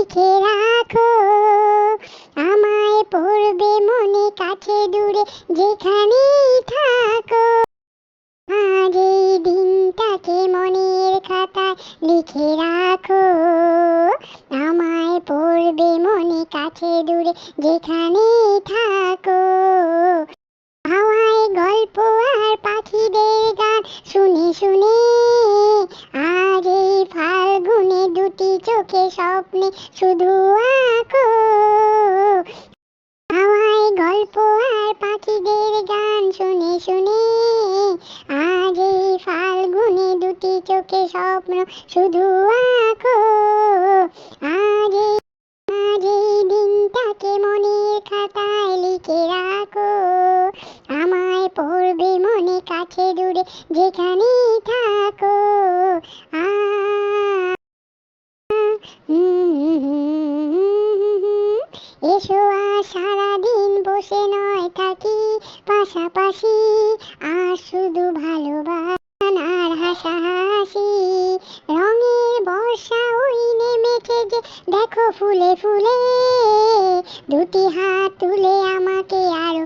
লিখে রাখো, আমায় পড়বে মনে কাছে দূরে যেখানেই থাকো। আজ এই দিনটাকে মনের খাতায় লিখে রাখো, আমায় পড়বে মনে কাছে দূরে যেখানেই থাকো। হাওয়ায় গল্প আর পাখিদের গান শুনে শুনে আজ এই ফাল্গুনে দুটি চোখে স্বপ্নে শুধু আঁকো। হাওয়ায় গল্প আর পাখিদের গান শুনে শুনে আজ এই ফাল্গুনে দুটি চোখে স্বপ্ন শুধু আঁকো। আজ এই দিনটাকে মনের খাতায় লিখে রাখো, আমায় পড়বে মনে কাছে দূরে যেখানেই থাকো। এসো আর সারাদিন বসে নয় থাকি পাশাপাশি, আর শুধু ভালোবাসা আর হাসাহাসি। রঙের বর্ষা ওই নেমেছে যে দেখো ফুলে ফুলে, দুটি হাত তুলে আমাকে আরো